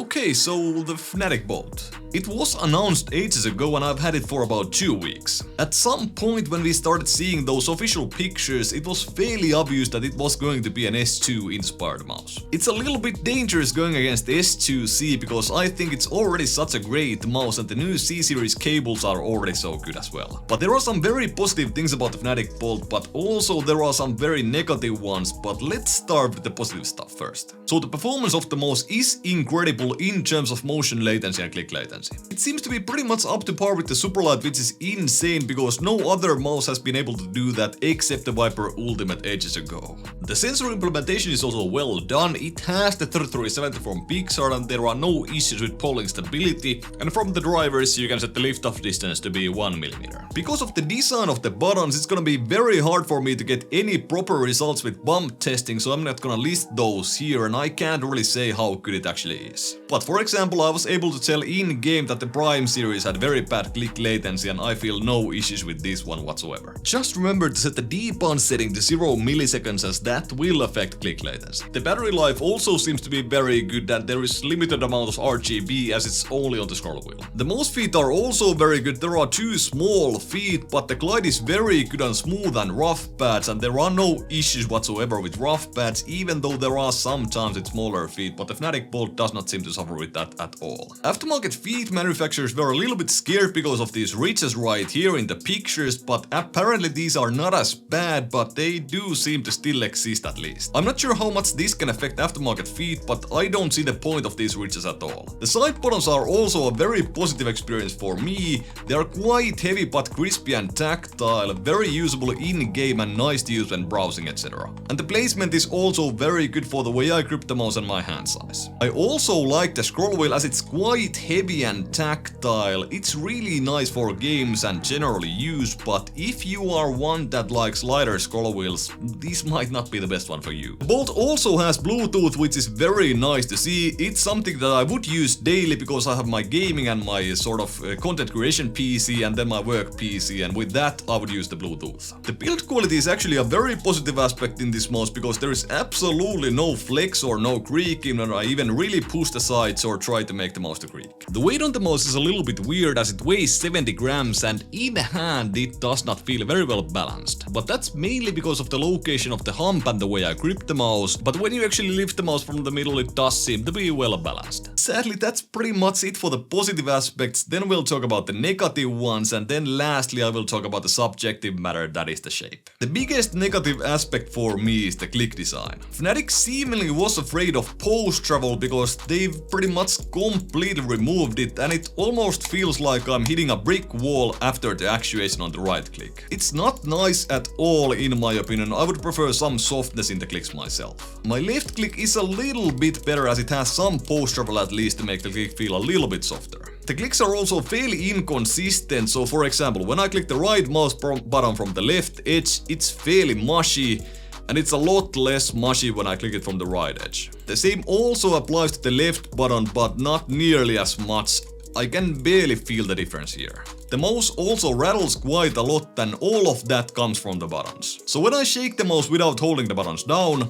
Okay, so the Fnatic Bolt. It was announced ages ago and I've had it for about 2 weeks. At some point when we started seeing those official pictures, it was fairly obvious that it was going to be an S2 inspired mouse. It's a little bit dangerous going against S2C because I think it's already such a great mouse and the new C-series cables are already so good as well. But there are some very positive things about the Fnatic Bolt, but also there are some very negative ones, but let's start with the positive stuff first. So the performance of the mouse is incredible in terms of motion latency and click latency. It seems to be pretty much up to par with the Superlight, which is insane because no other mouse has been able to do that except the Viper Ultimate ages ago. The sensor implementation is also well done. It has the 3370 from Pixar and there are no issues with polling stability, and from the drivers you can set the lift-off distance to be 1mm. Because of the design of the buttons, it's gonna be very hard for me to get any proper results with bump testing, so I'm not gonna list those here and I can't really say how good it actually is. But for example, I was able to tell in-game that the Prime series had very bad click latency and I feel no issues with this one whatsoever. Just remember to set the debounce setting to 0 milliseconds as that will affect click latency. The battery life also seems to be very good and there is limited amount of RGB as it's only on the scroll wheel. The mouse feet are also very good. There are 2 small feet, but the glide is very good on smooth and rough pads and there are no issues whatsoever with rough pads, even though there are sometimes with smaller feet, but the Fnatic Bolt does not seem to suffer with that at all. Aftermarket feet manufacturers were a little bit scared because of these ridges right here in the pictures, but apparently these are not as bad, but they do seem to still exist at least. I'm not sure how much this can affect aftermarket feet, but I don't see the point of these ridges at all. The side buttons are also a very positive experience for me. They are quite heavy but crispy and tactile, very usable in-game and nice to use when browsing, etc. And the placement is also very good for the way I grip the mouse and my hand size. I also like the scroll wheel as it's quite heavy and tactile. It's really nice for games and generally use, but if you are one that likes lighter scroll wheels, this might not be the best one for you. The Bolt also has Bluetooth, which is very nice to see. It's something that I would use daily because I have my gaming and my sort of content creation PC and then my work PC, and with that I would use the Bluetooth. The build quality is actually a very positive aspect in this mouse because there is absolutely no flex or no creaking when I even really push the sides or try to make the mouse to creak. The weight on the mouse is a little bit weird as it weighs 70 grams and in hand it does not feel very well balanced. But that's mainly because of the location of the hump and the way I grip the mouse, but when you actually lift the mouse from the middle it does seem to be well balanced. Sadly, that's pretty much it for the positive aspects. Then we'll talk about the negative ones and then lastly I will talk about the subjective matter, that is the shape. The biggest negative aspect for me is the click design. Fnatic seemingly was afraid of post travel because they've pretty much completely removed it and it almost feels like I'm hitting a brick wall after the actuation on the right click. It's not nice at all in my opinion. I would prefer some softness in the clicks myself. My left click is a little bit better as it has some post travel at least to make the click feel a little bit softer. The clicks are also fairly inconsistent, so for example when I click the right mouse button from the left edge it's fairly mushy, and it's a lot less mushy when I click it from the right edge. The same also applies to the left button, but not nearly as much. I can barely feel the difference here. The mouse also rattles quite a lot and all of that comes from the buttons. So when I shake the mouse without holding the buttons down,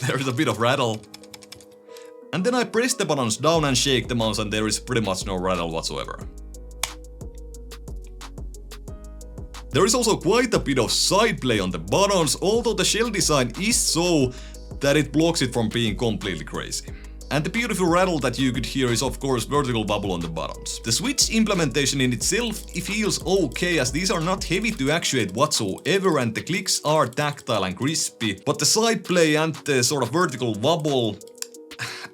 there's a bit of rattle. And then I press the buttons down and shake the mouse and there is pretty much no rattle whatsoever. There is also quite a bit of side play on the buttons, although the shell design is so that it blocks it from being completely crazy. And the beautiful rattle that you could hear is of course vertical bubble on the buttons. The switch implementation in itself it feels okay as these are not heavy to actuate whatsoever and the clicks are tactile and crispy, but the side play and the sort of vertical wobble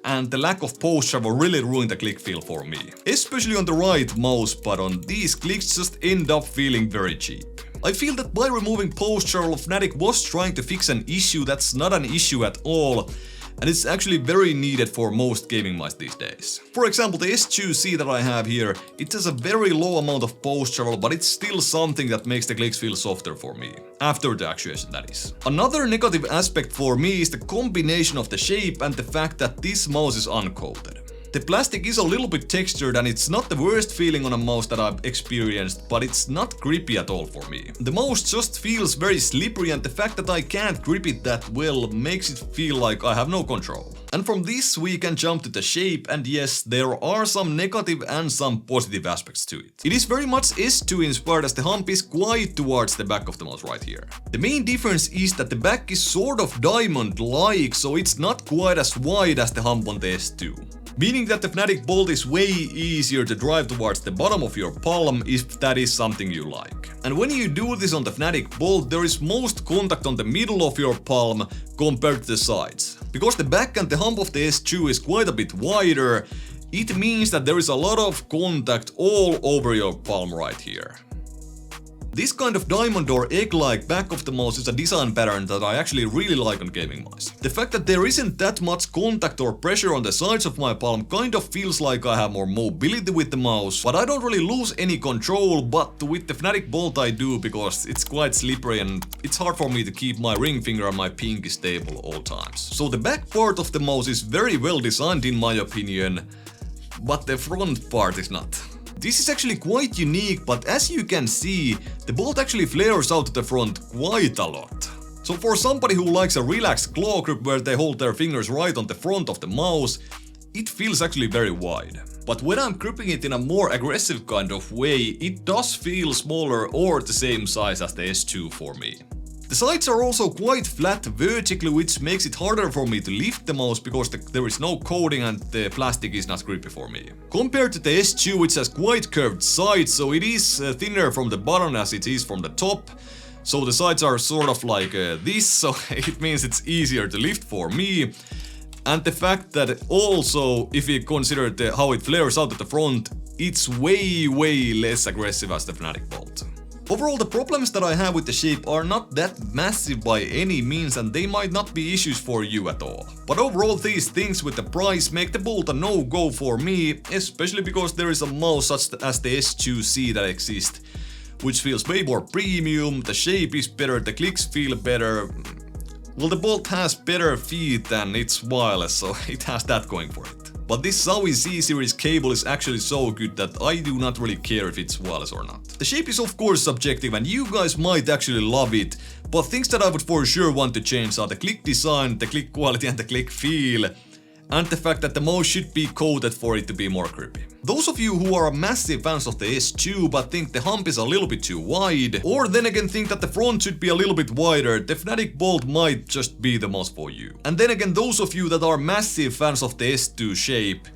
and the lack of post travel really ruined the click feel for me. Especially on the right mouse button, these clicks just end up feeling very cheap. I feel that by removing post travel, Fnatic was trying to fix an issue that's not an issue at all, and it's actually very needed for most gaming mice these days. For example, the S2C that I have here, it has a very low amount of post travel, but it's still something that makes the clicks feel softer for me. After the actuation, that is. Another negative aspect for me is the combination of the shape and the fact that this mouse is uncoated. The plastic is a little bit textured and it's not the worst feeling on a mouse that I've experienced, but it's not grippy at all for me. The mouse just feels very slippery and the fact that I can't grip it that well makes it feel like I have no control. And from this we can jump to the shape, and yes, there are some negative and some positive aspects to it. It is very much S2 inspired as the hump is quite towards the back of the mouse right here. The main difference is that the back is sort of diamond-like, so it's not quite as wide as the hump on the S2. Meaning that the Fnatic Bolt is way easier to drive towards the bottom of your palm if that is something you like. And when you do this on the Fnatic Bolt, there is most contact on the middle of your palm compared to the sides. Because the back and the hump of the S2 is quite a bit wider, it means that there is a lot of contact all over your palm right here. This kind of diamond or egg-like back of the mouse is a design pattern that I actually really like on gaming mice. The fact that there isn't that much contact or pressure on the sides of my palm kind of feels like I have more mobility with the mouse, but I don't really lose any control, but with the Fnatic Bolt I do because it's quite slippery and it's hard for me to keep my ring finger and my pinky stable all times. So the back part of the mouse is very well designed in my opinion, but the front part is not. This is actually quite unique, but as you can see, the bolt actually flares out to the front quite a lot. So for somebody who likes a relaxed claw grip where they hold their fingers right on the front of the mouse, it feels actually very wide. But when I'm gripping it in a more aggressive kind of way, it does feel smaller or the same size as the S2 for me. The sides are also quite flat vertically, which makes it harder for me to lift the mouse because there is no coating and the plastic is not grippy for me. Compared to the S2, which has quite curved sides, so it is thinner from the bottom as it is from the top. So the sides are sort of like this, so it means it's easier to lift for me. And the fact that also, if you consider how it flares out at the front, it's way less aggressive as the Fnatic Bolt. Overall, the problems that I have with the shape are not that massive by any means and they might not be issues for you at all. But overall, these things with the price make the Bolt a no-go for me, especially because there is a mouse such as the S2C that exists, which feels way more premium, the shape is better, the clicks feel better. Well, the Bolt has better feet and it's wireless, so it has that going for it. But this HAUS C-series cable is actually so good that I do not really care if it's wireless or not. The shape is of course subjective and you guys might actually love it, but things that I would for sure want to change are the click design, the click quality and the click feel, and the fact that the mouse should be coated for it to be more grippy. Those of you who are massive fans of the S2 but think the hump is a little bit too wide, or then again think that the front should be a little bit wider, the Fnatic Bolt might just be the mouse for you. And then again, those of you that are massive fans of the S2 shape,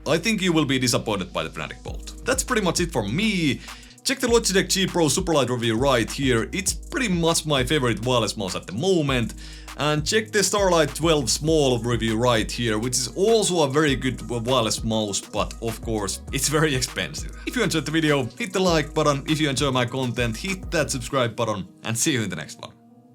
I think you will be disappointed by the Fnatic Bolt. That's pretty much it from me. Check the Logitech G Pro Superlight review right here, it's pretty much my favorite wireless mouse at the moment. And check the Starlight 12 Small review right here, which is also a very good wireless mouse, but of course, it's very expensive. If you enjoyed the video, hit the like button. If you enjoy my content, hit that subscribe button, and see you in the next one.